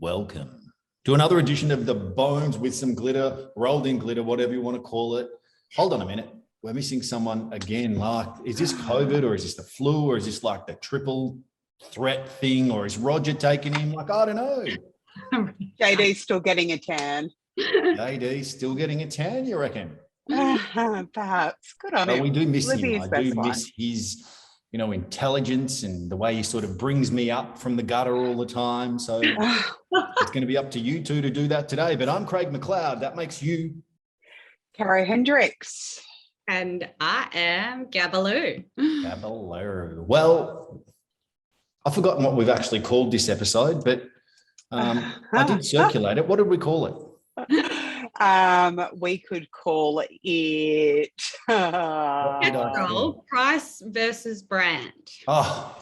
welcome to another edition of the Bones with some glitter, rolled in glitter, whatever you want to call it. Hold on a minute. We're missing someone again. Like, is this COVID or is this the flu or is this like the triple threat thing or is Roger taking him? Like, I don't know. JD's still getting a tan. JD's still getting a tan, you reckon? Perhaps. Good on him. We do miss Living him. his I do best life. miss his, intelligence and the way he sort of brings me up from the gutter all the time. So it's going to be up to you two to do that today. But I'm Craig McLeod. That makes you Caro Hendricks. And I am Gabaloo. Gabaloo. Well, I've forgotten what we've actually called this episode, but I did circulate it. What did we call it? We could call it Petrol, price versus brand. Oh,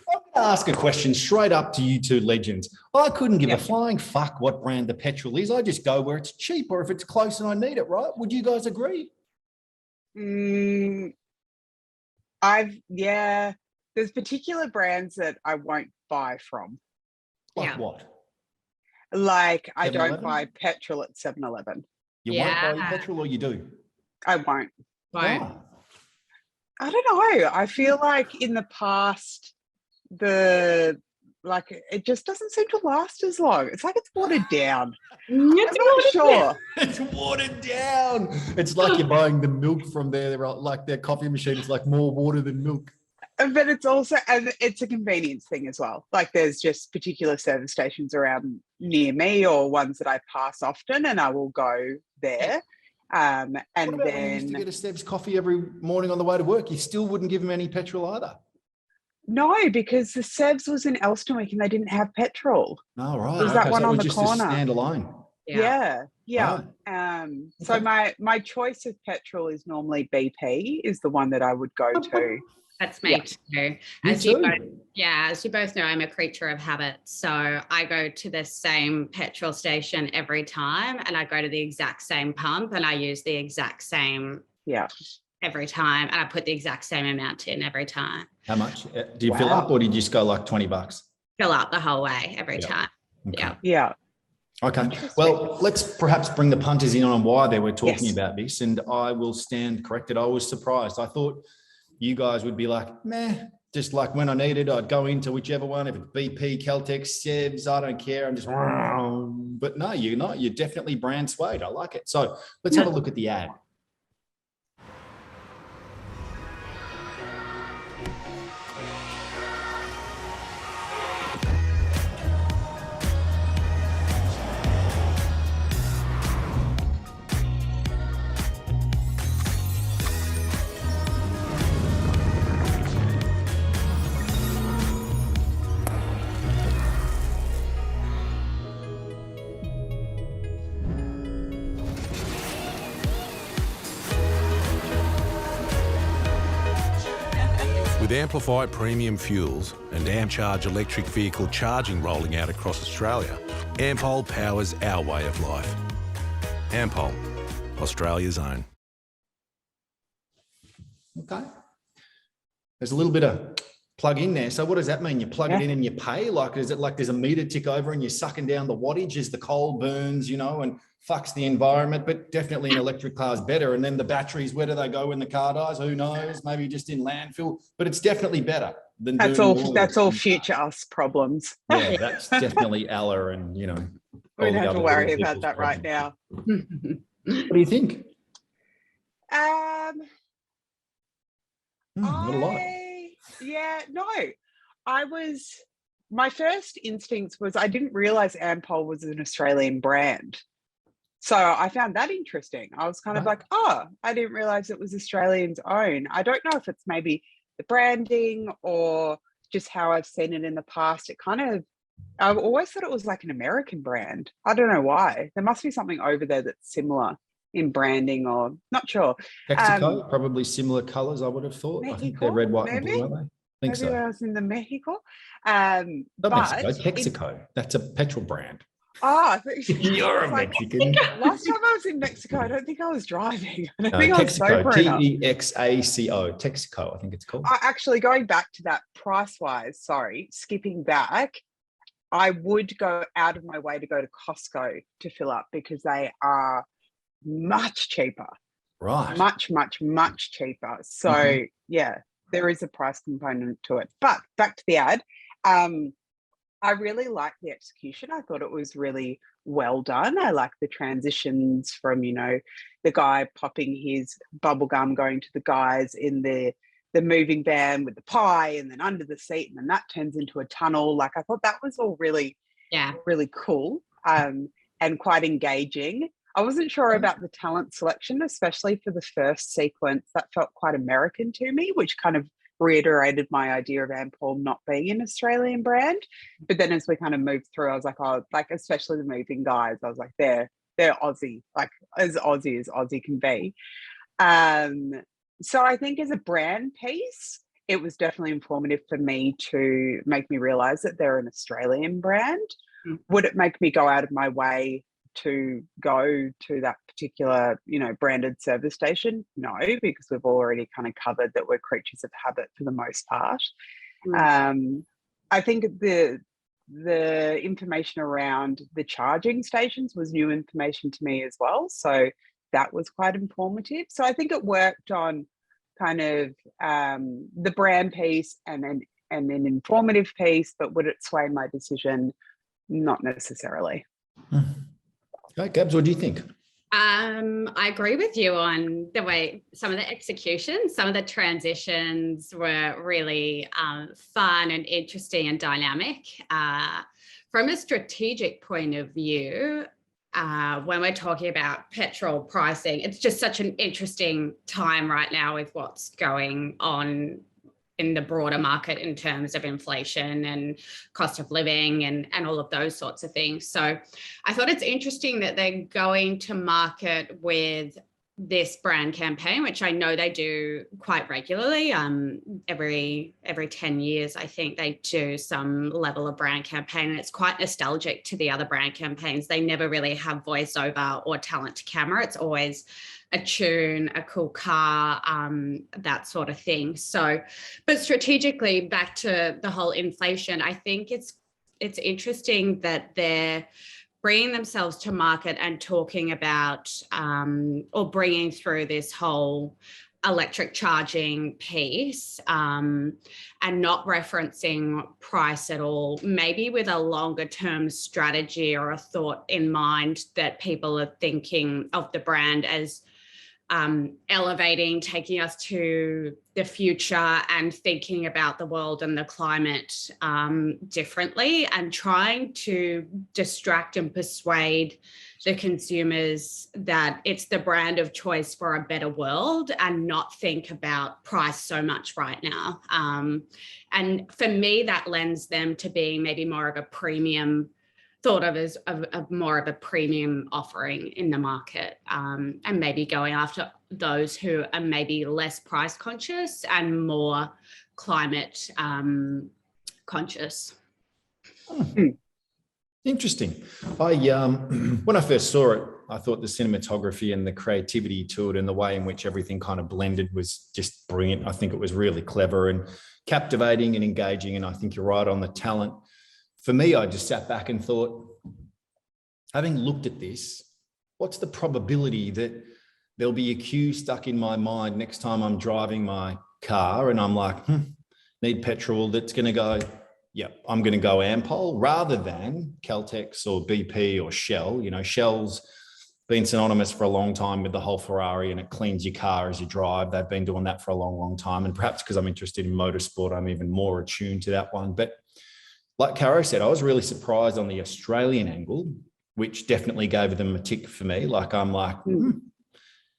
I'm going to ask a question straight up to you two legends. I couldn't give a flying fuck what brand the petrol is. I just go where it's cheap or if it's close and I need it, right? Would you guys agree? There's particular brands that I won't buy from. Like what? Like I 7-Eleven? don't buy petrol at 7-Eleven. You won't buy your petrol or you do? I won't. Why? I don't know. I feel like in the past, it just doesn't seem to last as long. It's like it's watered down. I'm not sure. It's watered down. It's like you're buying the milk from their coffee machine. It's like more water than milk. But it's also, and it's a convenience thing as well. Like there's just particular service stations around near me or ones that I pass often and I will go there. And when you used to get a Seb's coffee every morning on the way to work, you still wouldn't give him any petrol either? No, because the Seb's was in Elstonwick and they didn't have petrol. Oh, right. There's that one on the just corner. A standalone. Yeah. Right. So my choice of petrol is normally BP is the one that I would go to. That's me too. As you both know, I'm a creature of habit. So I go to the same petrol station every time and I go to the exact same pump and I use the exact same every time. And I put the exact same amount in every time. How much? Do you fill up or did you just go like $20? Fill up the whole way every time. Okay. Yeah. Okay. Well, let's perhaps bring the punters in on why they were talking about this. And I will stand corrected. I was surprised. I thought you guys would be like, meh, just like when I needed, I'd go into whichever one. If it's BP, Caltex, Sebs, I don't care. I'm just, but no, you're not. You're definitely brand swayed. I like it. So let's have a look at the ad. With Amplify premium fuels and AmpCharge electric vehicle charging rolling out across Australia, Ampol powers our way of life. Ampol, Australia's own. Okay. There's a little bit of plug in there. So what does that mean? You plug it in and you pay? Like, is it like there's a meter tick over and you're sucking down the wattage as the coal burns, and fucks the environment, but definitely an electric car is better. And then the batteries, where do they go when the car dies? Who knows? Maybe just in landfill, but it's definitely better than that's all future us problems. Yeah, that's definitely Ella and, we don't have to worry about that right now. What do you think? Not a lot. My first instinct was I didn't realize Ampol was an Australian brand. So I found that interesting. I was kind of like, I didn't realize it was Australians' own. I don't know if it's maybe the branding or just how I've seen it in the past. I've always thought it was like an American brand. I don't know why. There must be something over there that's similar in branding or not sure. Mexico, probably similar colors, I would have thought. Mexico, I think they're red, white, and blue, aren't they? Maybe so. I was in the Mexico. Not Mexico, Texaco. That's a petrol brand. You're a Mexican. Last time I was in Mexico, I don't think I was driving. I don't think I was sober enough. Texaco. Texaco, I think it's called. Actually, going back to that price-wise, skipping back, I would go out of my way to go to Costco to fill up because they are much cheaper. Right. Much, much, much cheaper. So yeah, there is a price component to it. But back to the ad. I really liked the execution. I thought it was really well done. I like the transitions from, you know, the guy popping his bubble gum, going to the guys in the moving van with the pie, and then under the seat, and then that turns into a tunnel. Like, I thought that was all really, really cool, and quite engaging. I wasn't sure about the talent selection, especially for the first sequence. That felt quite American to me, which kind of reiterated my idea of Ampol not being an Australian brand. But then as we kind of moved through, I was like, oh, like, especially the moving guys, I was like, they're Aussie, like as Aussie can be. So I think as a brand piece, it was definitely informative for me to make me realize that they're an Australian brand. Would it make me go out of my way to go to that particular, you know, branded service station? No, because we've already kind of covered that we're creatures of habit for the most part. I think the information around the charging stations was new information to me as well, so that was quite informative. So I think it worked on kind of the brand piece and an informative piece, but would it sway my decision? Not necessarily. Okay, Gabs, what do you think? I agree with you on the way some of the execution, some of the transitions were really fun and interesting and dynamic. From a strategic point of view, when we're talking about petrol pricing, it's just such an interesting time right now with what's going on in the broader market in terms of inflation and cost of living and all of those sorts of things. So I thought it's interesting that they're going to market with this brand campaign, which I know they do quite regularly. Every 10 years, I think they do some level of brand campaign, and it's quite nostalgic to the other brand campaigns. They never really have voiceover or talent to camera. It's always a tune, a cool car, that sort of thing. So, but strategically, back to the whole inflation, I think it's interesting that they're bringing themselves to market and talking about or bringing through this whole electric charging piece and not referencing price at all, maybe with a longer term strategy or a thought in mind that people are thinking of the brand as elevating, taking us to the future and thinking about the world and the climate differently, and trying to distract and persuade the consumers that it's the brand of choice for a better world and not think about price so much right now. And for me, that lends them to being maybe more of a premium, thought of as more of a premium offering in the market, and maybe going after those who are maybe less price conscious and more climate conscious. Interesting. When I first saw it, I thought the cinematography and the creativity to it and the way in which everything kind of blended was just brilliant. I think it was really clever and captivating and engaging. And I think you're right on the talent. For me, I just sat back and thought, having looked at this, what's the probability that there'll be a cue stuck in my mind next time I'm driving my car and I'm like, need petrol, that's going to go, yep, I'm going to go Ampol, rather than Caltex or BP or Shell. You know, Shell's been synonymous for a long time with the whole Ferrari, and it cleans your car as you drive. They've been doing that for a long, long time. And perhaps because I'm interested in motorsport, I'm even more attuned to that one. But like Caro said, I was really surprised on the Australian angle, which definitely gave them a tick for me. Like, I'm like,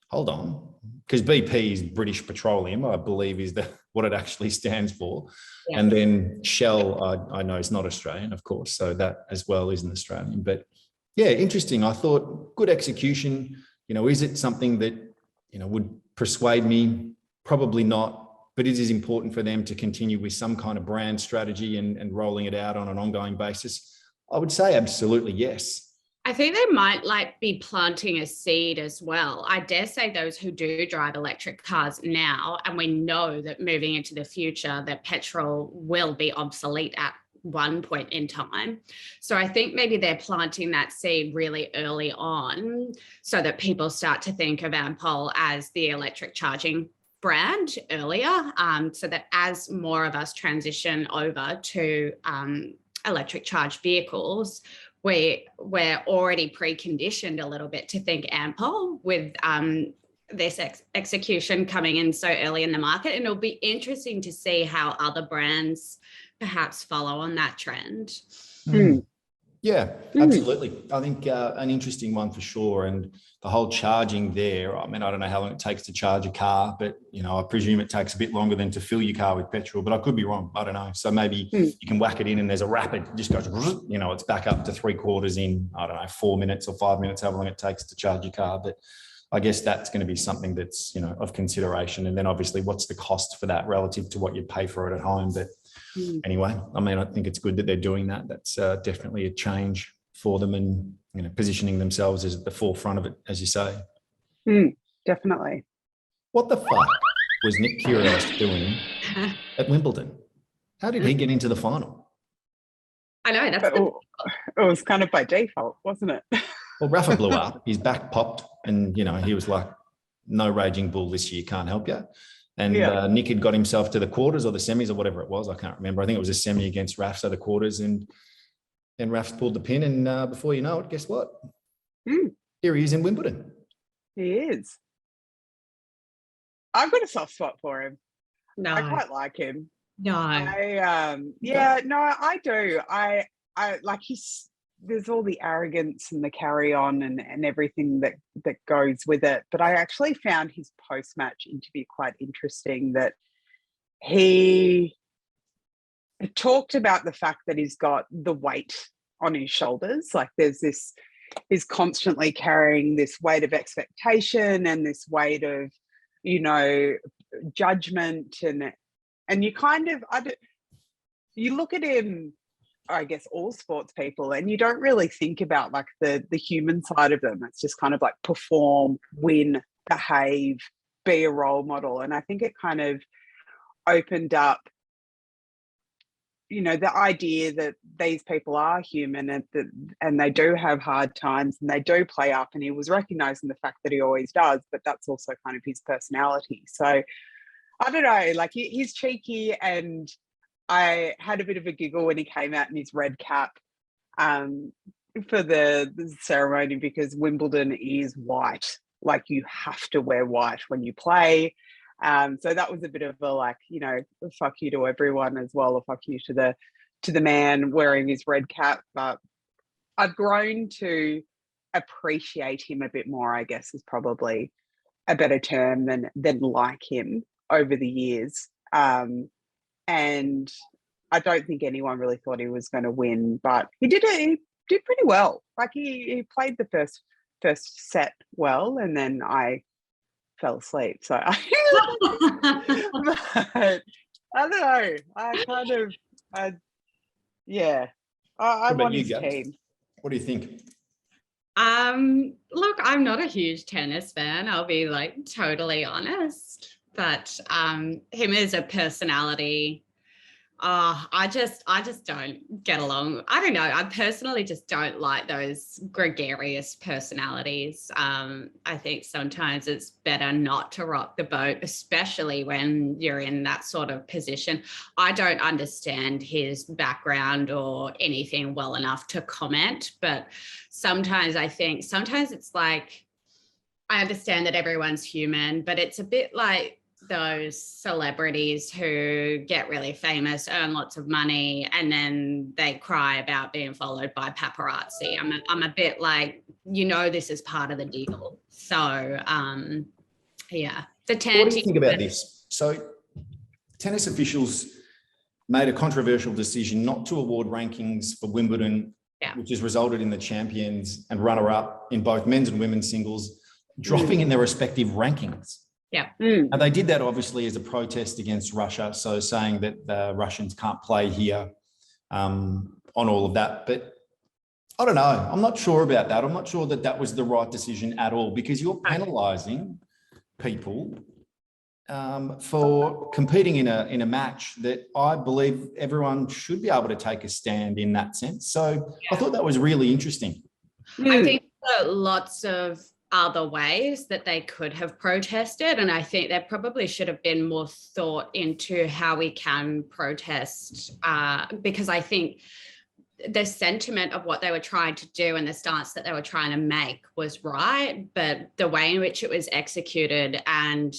hold on, because BP is British Petroleum, I believe is what it actually stands for. Yeah. And then Shell, I know is not Australian, of course, so that as well isn't Australian. But yeah, interesting. I thought good execution. You know, is it something that, you know, would persuade me? Probably not. But it is important for them to continue with some kind of brand strategy and rolling it out on an ongoing basis. I would say absolutely yes. I think they might be planting a seed as well. I dare say those who do drive electric cars now, and we know that moving into the future that petrol will be obsolete at one point in time. So I think maybe they're planting that seed really early on so that people start to think of Ampol as the electric charging brand earlier, so that as more of us transition over to electric charged vehicles, we're already preconditioned a little bit to think Ampol with this execution coming in so early in the market. And it'll be interesting to see how other brands perhaps follow on that trend. Yeah, absolutely. I think an interesting one for sure. And the whole charging there, I mean, I don't know how long it takes to charge a car, but, you know, I presume it takes a bit longer than to fill your car with petrol, but I could be wrong. I don't know. So maybe you can whack it in and there's a rapid, just goes, you know, it's back up to 3/4 in, I don't know, 4 minutes or 5 minutes, however long it takes to charge your car. But I guess that's going to be something that's, you know, of consideration. And then obviously what's the cost for that relative to what you'd pay for it at home. But anyway, I mean, I think it's good that they're doing that. That's definitely a change for them and, you know, positioning themselves as at the forefront of it, as you say. Definitely. What the fuck was Nick Kyrgios doing at Wimbledon? How did he get into the final? I know, that's it was kind of by default, wasn't it? Well, Rafa blew up, his back popped, and, you know, he was like, no raging bull this year, can't help you. And Nick had got himself to the quarters or the semis or whatever it was. I can't remember. I think it was a semi against Raf, so the quarters, and Raf's pulled the pin. And before you know it, guess what? Here he is in Wimbledon. He is. I've got a soft spot for him. No. I quite like him. No. I do. I like there's all the arrogance and the carry on and everything that goes with it. But I actually found his post-match interview quite interesting, that he talked about the fact that he's got the weight on his shoulders. Like he's constantly carrying this weight of expectation and this weight of, you know, judgment. And you kind of, you look at him, I guess all sports people, and you don't really think about like the human side of them. It's just kind of like perform, win, behave, be a role model. And I think it kind of opened up, you know, the idea that these people are human and they do have hard times and they do play up. And he was recognizing the fact that he always does, but that's also kind of his personality. So I don't know, like he's cheeky, and I had a bit of a giggle when he came out in his red cap for the ceremony, because Wimbledon is white. Like you have to wear white when you play. So that was a bit of a, like, you know, fuck you to everyone as well, or fuck you to the man wearing his red cap. But I've grown to appreciate him a bit more, I guess, is probably a better term than like him over the years. And I don't think anyone really thought he was going to win, but he did pretty well. Like he played the first set well, and then I fell asleep. So but I don't know. I want his team. What do you think? Look, I'm not a huge tennis fan. I'll be like totally honest. But him as a personality, I just don't get along. I don't know. I personally just don't like those gregarious personalities. I think sometimes it's better not to rock the boat, especially when you're in that sort of position. I don't understand his background or anything well enough to comment, but sometimes it's like, I understand that everyone's human, but it's a bit like those celebrities who get really famous, earn lots of money, and then they cry about being followed by paparazzi. I'm a bit like, you know, this is part of the deal. So, yeah. What do you think about this? So tennis officials made a controversial decision not to award rankings for Wimbledon, which has resulted in the champions and runner-up in both men's and women's singles dropping in their respective rankings. Yeah. And they did that obviously as a protest against Russia. So saying that the Russians can't play here on all of that. But I don't know. I'm not sure about that. I'm not sure that was the right decision at all, because you're penalising people for competing in a match that I believe everyone should be able to take a stand in that sense. So I thought that was really interesting. I think there are lots of other ways that they could have protested, and I think there probably should have been more thought into how we can protest, because I think the sentiment of what they were trying to do and the stance that they were trying to make was right, but the way in which it was executed and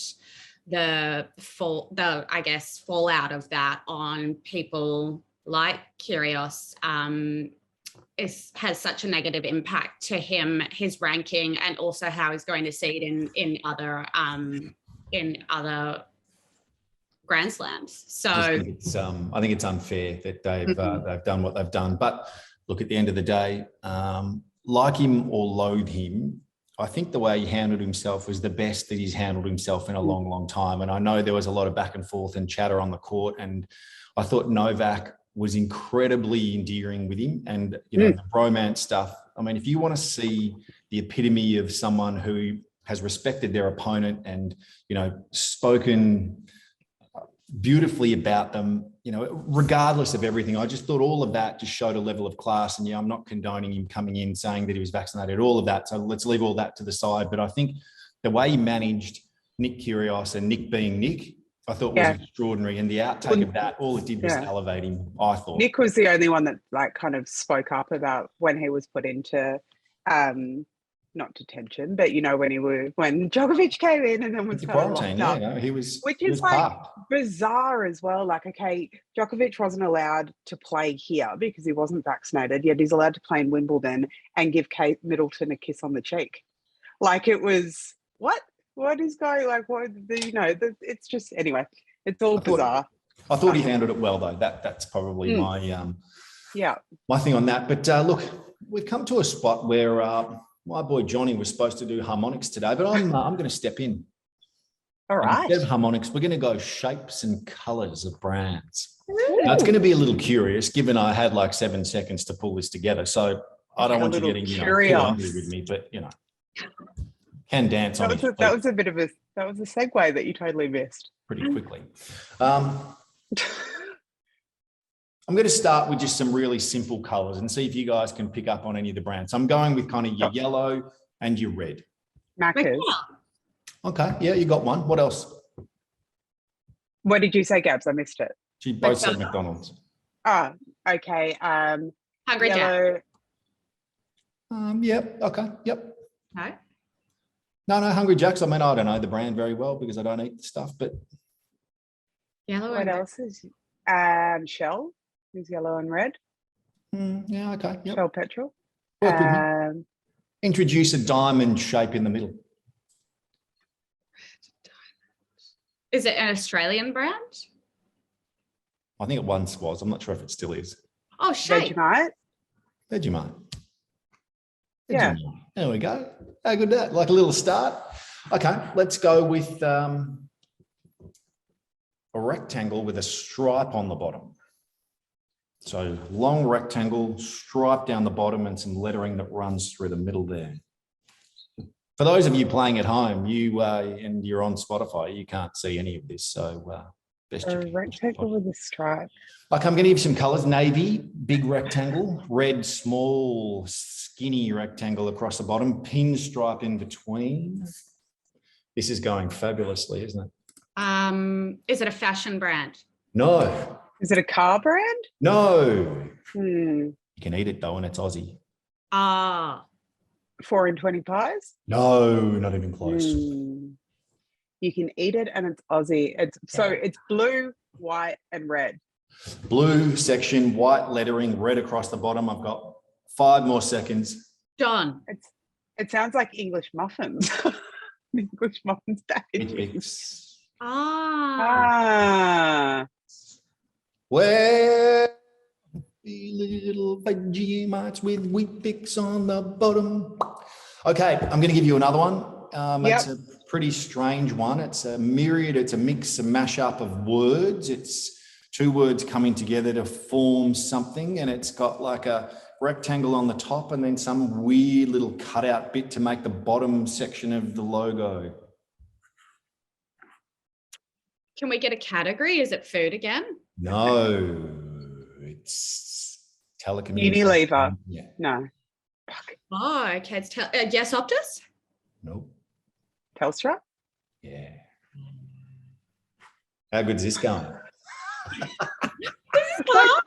the fallout of that on people like Kyrgios has such a negative impact to him, his ranking, and also how he's going to see it in other Grand Slams. So I think it's unfair that they've done what they've done. But look, at the end of the day, like him or loathe him, I think the way he handled himself was the best that he's handled himself in a long, long time. And I know there was a lot of back and forth and chatter on the court, and I thought Novak was incredibly endearing with him, and the bromance stuff. I mean, if you want to see the epitome of someone who has respected their opponent and spoken beautifully about them, regardless of everything, I just thought all of that just showed a level of class. And I'm not condoning him coming in saying that he was vaccinated, all of that. So let's leave all that to the side. But I think the way he managed Nick Kyrgios, and Nick being Nick, I thought was extraordinary. And the outtake of that, all it did was elevate him, I thought. Nick was the only one that kind of spoke up about when he was put into not detention, but when Djokovic came in and then was kind of locked up. He was, which is bizarre as well. Okay, Djokovic wasn't allowed to play here because he wasn't vaccinated, yet he's allowed to play in Wimbledon and give Kate Middleton a kiss on the cheek. It was what is going, it's just, anyway, it's all bizarre. I thought he handled it well, though. That's probably my thing on that. But look, we've come to a spot where my boy Johnny was supposed to do harmonics today, but I'm going to step in. All right. Instead of harmonics, we're going to go shapes and colours of brands. Now, it's going to be a little curious, given I had 7 seconds to pull this together. So I don't want you getting too angry with me, but can dance on it. That was a segue that you totally missed pretty quickly. I'm going to start with just some really simple colours and see if you guys can pick up on any of the brands. So I'm going with kind of your yellow and your red. Macca's. Okay, yeah, you got one. What else? What did you say, Gabs? I missed it. She both said McDonald's. Oh, okay. Hungry Jack. Yep. Okay. Yep. No. No, Hungry Jacks. I mean, I don't know the brand very well because I don't eat the stuff, but yellow. What else is Shell? Is yellow and red. Yeah. Okay. Yep. Shell Petrol. Introduce a diamond shape in the middle. Is it an Australian brand? I think it once was. I'm not sure if it still is. Oh, shape. Vegemite. Yeah. There we go. How good that? Like a little start. Okay, let's go with a rectangle with a stripe on the bottom. So long rectangle, stripe down the bottom, and some lettering that runs through the middle there. For those of you playing at home, and you're on Spotify, you can't see any of this. So best you can. Rectangle with a stripe. Okay, I'm going to give you some colours. Navy, big rectangle. Red, small, skinny rectangle across the bottom. Pinstripe in between. This is going fabulously, isn't it? Is it a fashion brand? No. Is it a car brand? No. You can eat it though, and it's Aussie. 4 in 20 pies? No, not even close. You can eat it and it's Aussie. It's blue, white, and red. Blue section, white lettering, red across the bottom. I've got 5 more seconds. John. It sounds like English muffins. English muffins packaging. Where little Vegemite with wheat bix on the bottom. Okay, I'm going to give you another one. It's a pretty strange one. It's a myriad. It's a mix, a mashup of words. It's 2 words coming together to form something, and it's got like a rectangle on the top and then some weird little cutout bit to make the bottom section of the logo. Can we get a category? Is it food again? No, it's telecommunications. Unilever. Yeah. No. Fuck. Oh, okay. It's Yes, Optus? Nope. Telstra? Yeah. How good's this going?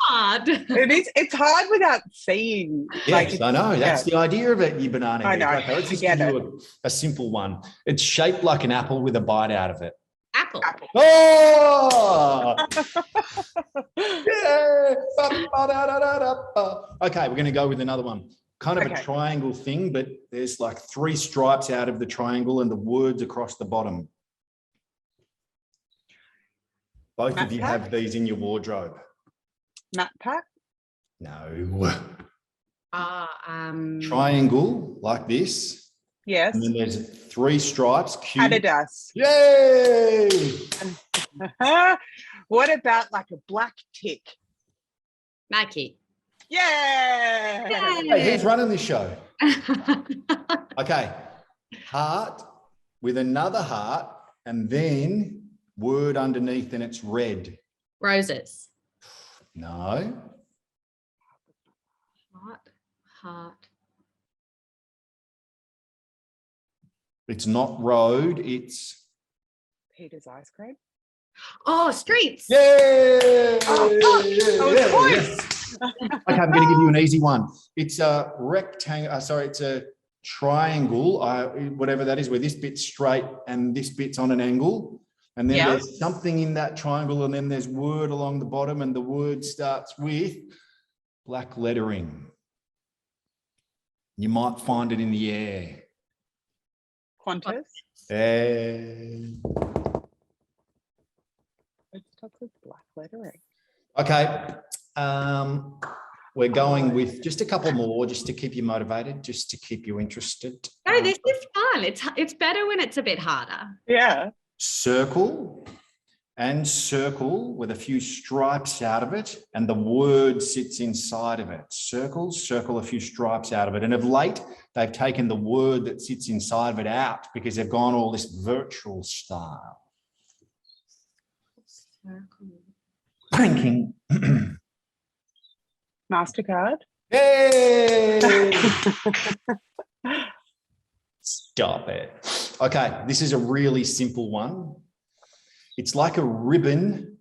Hard. It's hard without seeing. Yes, I know. That's the idea of it, you banana. I know. Okay, let's just give you a simple one. It's shaped like an apple with a bite out of it. Apple. Oh! Yeah. Okay, we're going to go with another one. Kind of a triangle thing, but there's like 3 stripes out of the triangle and the words across the bottom. Both of you have these in your wardrobe. Matte pack? No. Triangle like this. Yes. And then there's 3 stripes. Adidas. Yay! What about like a black tick? Nike. Yeah. Hey, who's running this show? Okay. Heart with another heart and then word underneath and it's red. Roses. No. Heart. It's not road, it's... Peter's ice cream. Oh, streets. Yay! Close. Okay, I'm going to give you an easy one. It's a rectangle. It's a triangle, whatever that is, where this bit's straight and this bit's on an angle. And then there's something in that triangle, and then there's word along the bottom, and the word starts with black lettering. You might find it in the air. Qantas. It starts with black lettering. Okay. We're going with just a couple more, just to keep you motivated, just to keep you interested. No, this is fun. It's better when it's a bit harder. Yeah. Circle and circle with a few stripes out of it, and the word sits inside of it. Circle, a few stripes out of it. And of late, they've taken the word that sits inside of it out because they've gone all this virtual style. Circle. Banking. MasterCard. Hey! Stop it. Okay, this is a really simple one. It's like a ribbon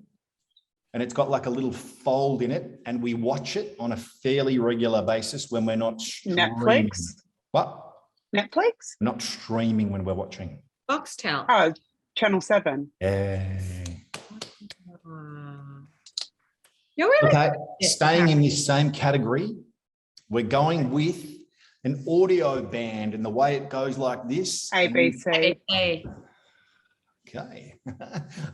and it's got like a little fold in it, and we watch it on a fairly regular basis when we're not streaming. Netflix. What? Netflix? We're not streaming when we're watching. Foxtel. Oh, Channel 7. Yeah. You're really Okay, staying in this same category, we're going with an audio band, and the way it goes like this. ABC. Okay.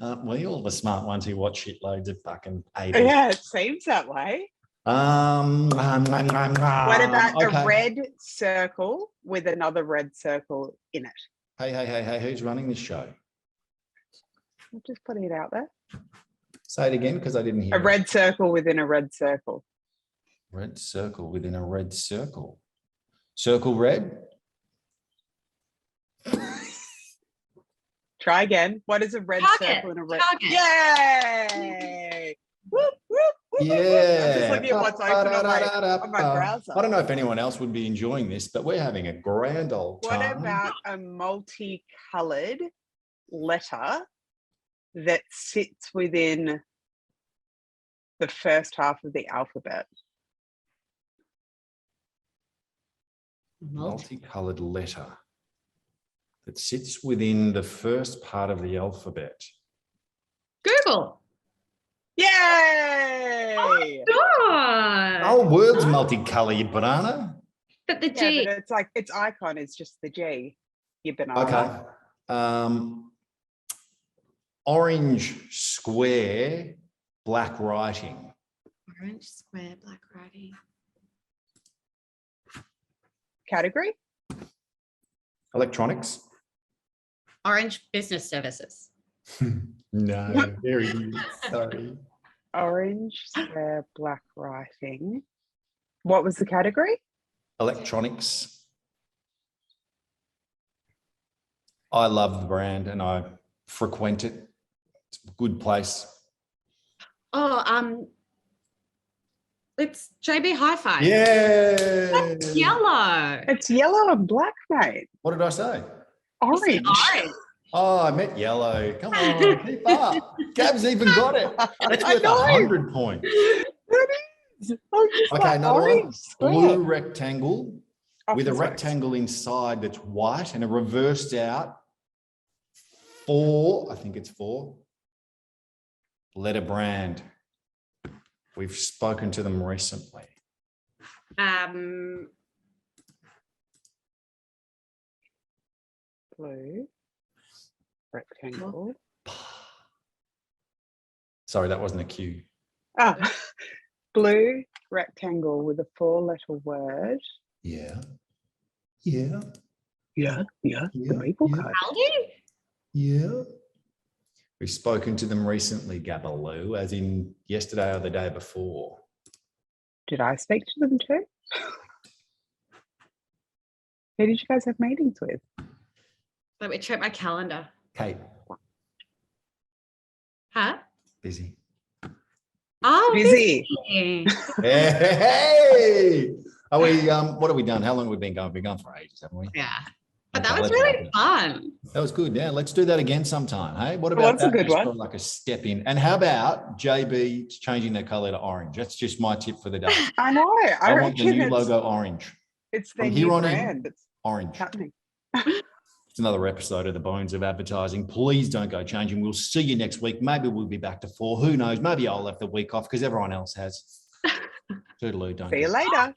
Aren't we all the smart ones who watch shitloads of fucking ABC? Yeah, it seems that way. What about a red circle with another red circle in it? Hey, who's running this show? I'm just putting it out there. Say it again, because I didn't hear A red circle within a red circle. Red circle within a red circle. Circle red? Try again. What is a red circle in a red? Target. Yay! Whoop, whoop, whoop, Yeah. I'm just looking at what's open on my browser. I don't know if anyone else would be enjoying this, but we're having a grand old time. What about a multicolored letter that sits within the first half of the alphabet? Multicolored letter that sits within the first part of the alphabet. Google. Yay! God. Oh, word's multicolour, you banana. But the Yeah, G. but it's like its icon is just the G. You banana. Okay. Orange square, black writing. Orange square, black writing. Category? Electronics. Orange business services. No, very good. Sorry. Orange square, black writing. What was the category? Electronics. I love the brand and I frequent it It's a good place. Oh, it's JB Hi-Fi. Yeah. That's yellow. It's yellow and black, mate. What did I say? Orange. Orange. Oh, I meant yellow. Come on, keep up. Gab's even got it. That's worth 100 points. It is. Oh, just Okay, that another one. orange square. Blue rectangle with a Office rectangle inside that's white and a reversed out 4, I think it's 4, letter brand. We've spoken to them recently. Blue rectangle. Sorry, that wasn't a cue. Ah, blue rectangle with a 4-letter word. Yeah. Yeah. Yeah. Yeah, The people yeah. code. Aldi? Yeah. We've spoken to them recently, Gabaloo, as in yesterday or the day before. Did I speak to them too? Who did you guys have meetings with? Let me check my calendar. Kate, Huh? busy. Oh, Busy. busy. Hey! Are we, what have we done? How long have we been going? We've been going for ages, haven't we? Yeah. But that Okay, was let's really wrap it. fun. That was good. Yeah, let's do that again sometime. Hey, what about What's a that? good Just one? for like a step in. And how about JB changing their color to orange? That's just my tip for the day. I know. I want the reckon new it's, logo orange. it's their From here new on in, brand that's Orange. happening. It's another episode of The Bones of Advertising. Please don't go changing. We'll see you next week. Maybe we'll be back to 4. Who knows? Maybe I'll have the week off because everyone else has. Toodaloo, don't See you go. later.